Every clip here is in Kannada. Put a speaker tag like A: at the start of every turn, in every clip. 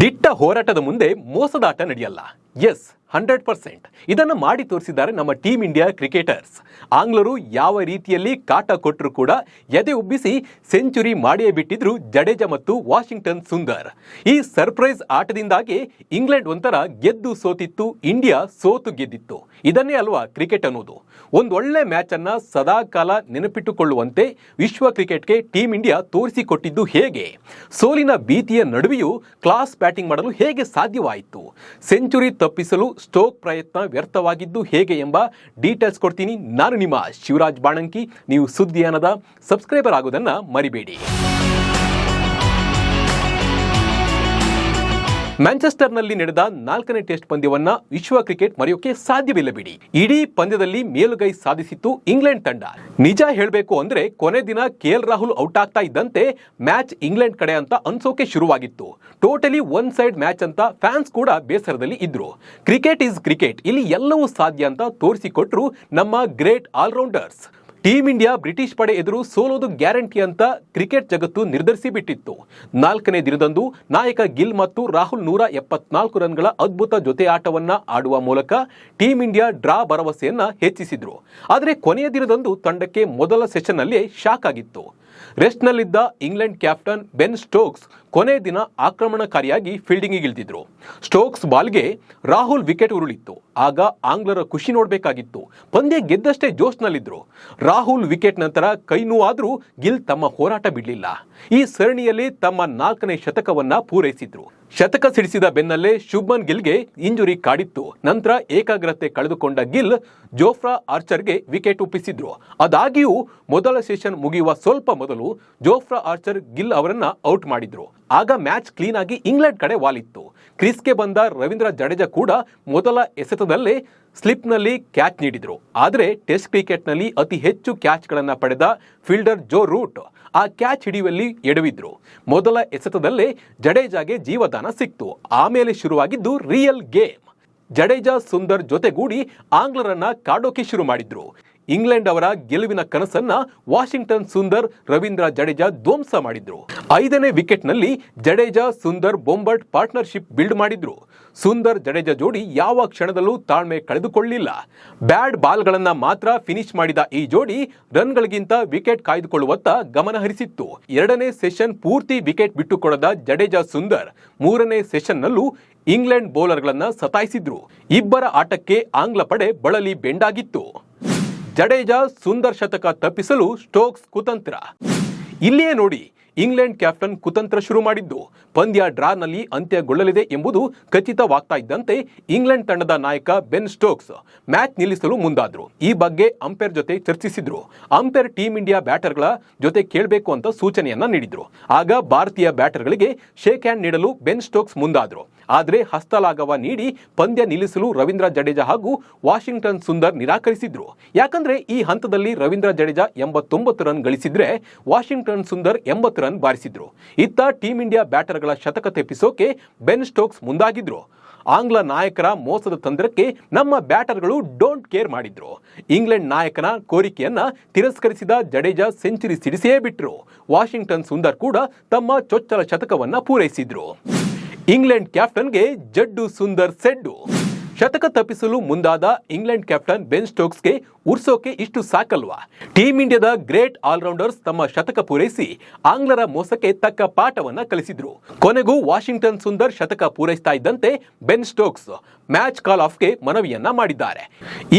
A: ದಿಟ್ಟ ಹೋರಾಟದ ಮುಂದೆ ಮೋಸದಾಟ ನಡೆಯಲ್ಲ. ಎಸ್, 100%. ಇದನ್ನು ಮಾಡಿ ತೋರಿಸಿದ್ದಾರೆ ನಮ್ಮ ಟೀಮ್ ಇಂಡಿಯಾ ಕ್ರಿಕೆಟರ್ಸ್. ಆಂಗ್ಲರು ಯಾವ ರೀತಿಯಲ್ಲಿ ಕಾಟ ಕೊಟ್ಟರು ಕೂಡ ಎದೆ ಉಬ್ಬಿಸಿ ಸೆಂಚುರಿ ಮಾಡಿಯೇ ಬಿಟ್ಟಿದ್ರು ಜಡೇಜಾ ಮತ್ತು ವಾಷಿಂಗ್ಟನ್ ಸುಂದರ್. ಈ ಸರ್ಪ್ರೈಸ್ ಆಟದಿಂದಾಗಿ ಇಂಗ್ಲೆಂಡ್ ಒಂಥರ ಗೆದ್ದು ಸೋತಿತ್ತು, ಇಂಡಿಯಾ ಸೋತು ಗೆದ್ದಿತ್ತು. ಇದನ್ನೇ ಅಲ್ವಾ ಕ್ರಿಕೆಟ್ ಅನ್ನೋದು. ಒಂದೊಳ್ಳೆ ಮ್ಯಾಚ್ ಅನ್ನ ಸದಾ ಕಾಲ ನೆನಪಿಟ್ಟುಕೊಳ್ಳುವಂತೆ ವಿಶ್ವ ಕ್ರಿಕೆಟ್ಗೆ ಟೀಮ್ ಇಂಡಿಯಾ ತೋರಿಸಿಕೊಟ್ಟಿದ್ದು ಹೇಗೆ? ಸೋಲಿನ ಭೀತಿಯ ನಡುವೆಯೂ ಕ್ಲಾಸ್ ಬ್ಯಾಟಿಂಗ್ ಮಾಡಲು ಹೇಗೆ ಸಾಧ್ಯವಾಯಿತು? ಸೆಂಚುರಿ ತಪ್ಪಿಸಲು ಸ್ಟೋಕ್ ಪ್ರಯತ್ನ ವ್ಯರ್ಥವಾಗಿದ್ದು ಹೇಗೆ ಎಂಬ ಡೀಟೇಲ್ಸ್ ಕೊಡ್ತೀನಿ. ನಾನು ನಿಮ್ಮ ಶಿವರಾಜ್ ಬಾಣಂಕಿ. ನೀವು ಸುದ್ದಿಯಾನದ ಸಬ್ಸ್ಕ್ರೈಬರ್ ಆಗೋದನ್ನ ಮರಿಬೇಡಿ. ಮ್ಯಾಂಚೆಸ್ಟರ್ನಲ್ಲಿ ನಡೆದ 4ನೇ ಟೆಸ್ಟ್ ಪಂದ್ಯವನ್ನ ವಿಶ್ವ ಕ್ರಿಕೆಟ್ ಮರೆಯೋಕೆ ಸಾಧ್ಯವಿಲ್ಲ ಬಿಡಿ. ಇಡೀ ಪಂದ್ಯದಲ್ಲಿ ಮೇಲುಗೈ ಸಾಧಿಸಿತ್ತು ಇಂಗ್ಲೆಂಡ್ ತಂಡ. ನಿಜ ಹೇಳಬೇಕು ಅಂದ್ರೆ ಕೊನೆ ದಿನ ಕೆಎಲ್ ರಾಹುಲ್ ಔಟ್ ಆಗ್ತಾ ಇದ್ದಂತೆ ಮ್ಯಾಚ್ ಇಂಗ್ಲೆಂಡ್ ಕಡೆ ಅಂತ ಅನ್ಸೋಕೆ ಶುರುವಾಗಿತ್ತು. ಟೋಟಲಿ ಒನ್ ಸೈಡ್ ಮ್ಯಾಚ್ ಅಂತ ಫ್ಯಾನ್ಸ್ ಕೂಡ ಬೇಸರದಲ್ಲಿ ಇದ್ರು. ಕ್ರಿಕೆಟ್ ಈಸ್ ಕ್ರಿಕೆಟ್, ಇಲ್ಲಿ ಎಲ್ಲವೂ ಸಾಧ್ಯ ಅಂತ ತೋರಿಸಿಕೊಟ್ರು ನಮ್ಮ great all-rounders. Team India British ಪಡೆ ಎದುರು ಸೋಲೋದು ಗ್ಯಾರಂಟಿ ಅಂತ ಕ್ರಿಕೆಟ್ ಜಗತ್ತು ನಿರ್ಧರಿಸಿ ಬಿಟ್ಟಿತ್ತು. 4ನೇ ದಿನದಂದು ನಾಯಕ ಗಿಲ್ ಮತ್ತು ರಾಹುಲ್ 174 ರನ್ಗಳ ಅದ್ಭುತ ಜೊತೆ ಆಟವನ್ನ ಆಡುವ ಮೂಲಕ ಟೀಮ್ ಇಂಡಿಯಾ ಡ್ರಾ ಭರವಸೆಯನ್ನ ಹೆಚ್ಚಿಸಿದ್ರು. ಆದರೆ ಕೊನೆಯ ದಿನದಂದು ತಂಡಕ್ಕೆ ಮೊದಲ ಸೆಷನ್ನಲ್ಲೇ ಶಾಕ್ ಆಗಿತ್ತು. ರೆಸ್ಟ್ನಲ್ಲಿದ್ದ ಇಂಗ್ಲೆಂಡ್ ಕ್ಯಾಪ್ಟನ್ ಬೆನ್ ಸ್ಟೋಕ್ಸ್ ಕೊನೆ ದಿನ ಆಕ್ರಮಣಕಾರಿಯಾಗಿ ಫೀಲ್ಡಿಂಗಿಗೆ ಇಳಿದಿದ್ರು. ಸ್ಟೋಕ್ಸ್ ಬಾಲ್ಗೆ ರಾಹುಲ್ ವಿಕೆಟ್ ಉರುಳಿತ್ತು. ಆಗ ಆಂಗ್ಲರ ಖುಷಿ ನೋಡಬೇಕಾಗಿತ್ತು. ಪಂದ್ಯ ಗೆದ್ದಷ್ಟೇ ಜೋಶ್ನಲ್ಲಿದ್ರು. ರಾಹುಲ್ ವಿಕೆಟ್ ನಂತರ ಕೈ ನೋವಾದ್ರೂ ಗಿಲ್ ತಮ್ಮ ಹೋರಾಟ ಬಿಡಲಿಲ್ಲ. ಈ ಸರಣಿಯಲ್ಲಿ ತಮ್ಮ 4ನೇ ಶತಕವನ್ನ ಪೂರೈಸಿದ್ರು. ಶತಕ ಸಿಡಿಸಿದ ಬೆನ್ನಲ್ಲೇ ಶುಭ್ಮನ್ ಗಿಲ್ಗೆ ಇಂಜುರಿ ಕಾಡಿತ್ತು. ನಂತರ ಏಕಾಗ್ರತೆ ಕಳೆದುಕೊಂಡ ಗಿಲ್ ಜೋಫ್ರಾ ಆರ್ಚರ್ಗೆ ವಿಕೆಟ್ ಒಪ್ಪಿಸಿದ್ರು. ಆದಾಗ್ಯೂ ಮೊದಲ ಸೆಷನ್ ಮುಗಿಯುವ ಸ್ವಲ್ಪ ಮೊದಲು ಜೋಫ್ರಾ ಆರ್ಚರ್ ಗಿಲ್ ಅವರನ್ನ ಔಟ್ ಮಾಡಿದ್ರು. ಆಗ ಮ್ಯಾಚ್ ಕ್ಲೀನ್ ಆಗಿ ಇಂಗ್ಲೆಂಡ್ ಕಡೆ ವಾಲಿತ್ತು. ಕ್ರೀಸ್ಗೆ ಬಂದ ರವೀಂದ್ರ ಜಡೇಜಾ ಕೂಡ ಮೊದಲ ಎಸೆತದಲ್ಲೇ ಸ್ಲಿಪ್ನಲ್ಲಿ ಕ್ಯಾಚ್ ನೀಡಿದ್ರು. ಆದರೆ ಟೆಸ್ಟ್ ಕ್ರಿಕೆಟ್ನಲ್ಲಿ ಅತಿ ಹೆಚ್ಚು ಕ್ಯಾಚ್ಗಳನ್ನು ಪಡೆದ ಫೀಲ್ಡರ್ ಜೋ ರೂಟ್ ಆ ಕ್ಯಾಚ್ ಹಿಡಿಯುವಲ್ಲಿ ಎಡವಿದ್ರು. ಮೊದಲ ಎಸೆತದಲ್ಲೇ ಜಡೇಜಾಗೆ ಜೀವದಾನ ಸಿಕ್ತು. ಆಮೇಲೆ ಶುರುವಾಗಿದ್ದು ರಿಯಲ್ ಗೇಮ್. ಜಡೇಜಾ ಸುಂದರ್ ಜೊತೆಗೂಡಿ ಆಂಗ್ಲರನ್ನ ಕಾಡೋಕೆ ಶುರು ಮಾಡಿದ್ರು. ಇಂಗ್ಲೆಂಡ್ ಅವರ ಗೆಲುವಿನ ಕನಸನ್ನ ವಾಷಿಂಗ್ಟನ್ ಸುಂದರ್, ರವೀಂದ್ರ ಜಡೇಜಾ ಧ್ವಂಸ ಮಾಡಿದ್ರು. 5ನೇ ವಿಕೆಟ್ನಲ್ಲಿ ಜಡೇಜಾ ಸುಂದರ್ ಬೊಂಬರ್ಟ್ ಪಾರ್ಟ್ನರ್ಶಿಪ್ ಬಿಲ್ಡ್ ಮಾಡಿದ್ರು. ಸುಂದರ್ ಜಡೇಜಾ ಜೋಡಿ ಯಾವ ಕ್ಷಣದಲ್ಲೂ ತಾಳ್ಮೆ ಕಳೆದುಕೊಳ್ಳಿಲ್ಲ. ಬ್ಯಾಡ್ ಬಾಲ್ಗಳನ್ನ ಮಾತ್ರ ಫಿನಿಶ್ ಮಾಡಿದ ಈ ಜೋಡಿ ರನ್ಗಳಿಗಿಂತ ವಿಕೆಟ್ ಕಾಯ್ದುಕೊಳ್ಳುವತ್ತ ಗಮನ ಹರಿಸಿತ್ತು. 2ನೇ ಸೆಷನ್ ಪೂರ್ತಿ ವಿಕೆಟ್ ಬಿಟ್ಟುಕೊಡದ ಜಡೇಜಾ ಸುಂದರ್ 3ನೇ ಸೆಷನ್ನಲ್ಲೂ ಇಂಗ್ಲೆಂಡ್ ಬೌಲರ್ಗಳನ್ನ ಸತಾಯಿಸಿದ್ರು. ಇಬ್ಬರ ಆಟಕ್ಕೆ ಆಂಗ್ಲ ಪಡೆ ಬಳಲಿ ಬೆಂಡಾಗಿತ್ತು. ಜಡೇಜಾ ಸುಂದರ್ ಶತಕ ತಪ್ಪಿಸಲು ಸ್ಟೋಕ್ಸ್ ಕುತಂತ್ರ. ಇಲ್ಲಿಯೇ ನೋಡಿ ಇಂಗ್ಲೆಂಡ್ ಕ್ಯಾಪ್ಟನ್ ಕುತಂತ್ರ ಶುರು ಮಾಡಿದ್ದು. ಪಂದ್ಯ ಡ್ರಾನಲ್ಲಿ ಅಂತ್ಯಗೊಳ್ಳಲಿದೆ ಎಂಬುದು ಖಚಿತವಾಗ್ತಾ ಇದ್ದಂತೆ ಇಂಗ್ಲೆಂಡ್ ತಂಡದ ನಾಯಕ ಬೆನ್ ಸ್ಟೋಕ್ಸ್ ಮ್ಯಾಚ್ ನಿಲ್ಲಿಸಲು ಮುಂದಾದ್ರು. ಈ ಬಗ್ಗೆ ಅಂಪೈರ್ ಜೊತೆ ಚರ್ಚಿಸಿದ್ರು. ಅಂಪೈರ್ ಟೀಮ್ ಇಂಡಿಯಾ ಬ್ಯಾಟರ್ಗಳ ಜೊತೆ ಕೇಳಬೇಕು ಅಂತ ಸೂಚನೆಯನ್ನ ನೀಡಿದ್ರು. ಆಗ ಭಾರತೀಯ ಬ್ಯಾಟರ್ಗಳಿಗೆ ಶೇಕ್ ಹ್ಯಾಂಡ್ ನೀಡಲು ಬೆನ್ ಸ್ಟೋಕ್ಸ್ ಮುಂದಾದ್ರು. ಆದರೆ ಹಸ್ತಲಾಘವ ನೀಡಿ ಪಂದ್ಯ ನಿಲ್ಲಿಸಲು ರವೀಂದ್ರ ಜಡೇಜಾ ಹಾಗೂ ವಾಷಿಂಗ್ಟನ್ ಸುಂದರ್ ನಿರಾಕರಿಸಿದ್ರು. ಯಾಕಂದ್ರೆ ಈ ಹಂತದಲ್ಲಿ ರವೀಂದ್ರ ಜಡೇಜಾ 89 ರನ್ ಗಳಿಸಿದ್ರೆ ವಾಷಿಂಗ್ಟನ್ ಸುಂದರ್ 80 ರನ್ ಬಾರಿಸಿದ್ರು. ಇತ್ತ ಟೀಮ್ ಇಂಡಿಯಾ ಬ್ಯಾಟರ್ಗಳ ಶತಕ ತೆಪ್ಪಿಸೋಕೆ ಬೆನ್ ಸ್ಟೋಕ್ಸ್ ಮುಂದಾಗಿದ್ರು. ಆಂಗ್ಲ ನಾಯಕರ ಮೋಸದ ತಂತ್ರಕ್ಕೆ ನಮ್ಮ ಬ್ಯಾಟರ್ಗಳು ಡೋಂಟ್ ಕೇರ್ ಮಾಡಿದ್ರು. ಇಂಗ್ಲೆಂಡ್ ನಾಯಕನ ಕೋರಿಕೆಯನ್ನ ತಿರಸ್ಕರಿಸಿದ ಜಡೇಜಾ ಸೆಂಚುರಿ ಸಿಡಿಸಿಯೇ ಬಿಟ್ರು. ವಾಷಿಂಗ್ಟನ್ ಸುಂದರ್ ಕೂಡ ತಮ್ಮ ಚೊಚ್ಚಲ ಶತಕವನ್ನ ಪೂರೈಸಿದ್ರು. ಇಂಗ್ಲೆಂಡ್ ಕ್ಯಾಪ್ಟನ್ಗೆ ಜಡ್ಡು ಸುಂದರ್ ಸೆಡ್ಡು. ಶತಕ ತಪ್ಪಿಸಲು ಮುಂದಾದ ಇಂಗ್ಲೆಂಡ್ ಕ್ಯಾಪ್ಟನ್ ಬೆನ್ ಸ್ಟೋಕ್ಸ್ಗೆ ಉರ್ಸೋಕೆ ಇಷ್ಟು ಸಾಕಲ್ವಾ? ಟೀಮ್ ಇಂಡಿಯಾದ ಗ್ರೇಟ್ ಆಲ್ರೌಂಡರ್ಸ್ ತಮ್ಮ ಶತಕ ಪೂರೈಸಿ ಆಂಗ್ಲರ ಮೋಸಕ್ಕೆ ತಕ್ಕ ಪಾಠವನ್ನ ಕಲಿಸಿದ್ರು. ಕೊನೆಗೂ ವಾಷಿಂಗ್ಟನ್ ಸುಂದರ್ ಶತಕ ಪೂರೈಸ್ತಾ ಇದ್ದಂತೆ ಬೆನ್ ಸ್ಟೋಕ್ಸ್ ಮ್ಯಾಚ್ ಕಾಲ್ ಆಫ್ಗೆ ಮನವಿಯನ್ನ ಮಾಡಿದ್ದಾರೆ.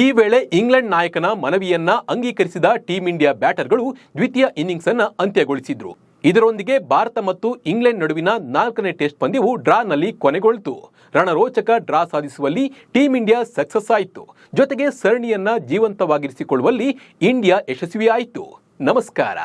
A: ಈ ವೇಳೆ ಇಂಗ್ಲೆಂಡ್ ನಾಯಕನ ಮನವಿಯನ್ನ ಅಂಗೀಕರಿಸಿದ ಟೀಮ್ ಇಂಡಿಯಾ ಬ್ಯಾಟರ್ಗಳು ದ್ವಿತೀಯ ಇನ್ನಿಂಗ್ಸ್ ಅನ್ನ ಅಂತ್ಯಗೊಳಿಸಿದ್ರು. ಇದರೊಂದಿಗೆ ಭಾರತ ಮತ್ತು ಇಂಗ್ಲೆಂಡ್ ನಡುವಿನ 4ನೇ ಟೆಸ್ಟ್ ಪಂದ್ಯವು ಡ್ರಾನಲ್ಲಿ ಕೊನೆಗೊಳ್ತು. ರಣರೋಚಕ ಡ್ರಾ ಸಾಧಿಸುವಲ್ಲಿ ಟೀಮ್ ಇಂಡಿಯಾ ಸಕ್ಸಸ್ ಆಯಿತು. ಜೊತೆಗೆ ಸರಣಿಯನ್ನ ಜೀವಂತವಾಗಿರಿಸಿಕೊಳ್ಳುವಲ್ಲಿ ಇಂಡಿಯಾ ಯಶಸ್ವಿಯಾಯಿತು. ನಮಸ್ಕಾರ.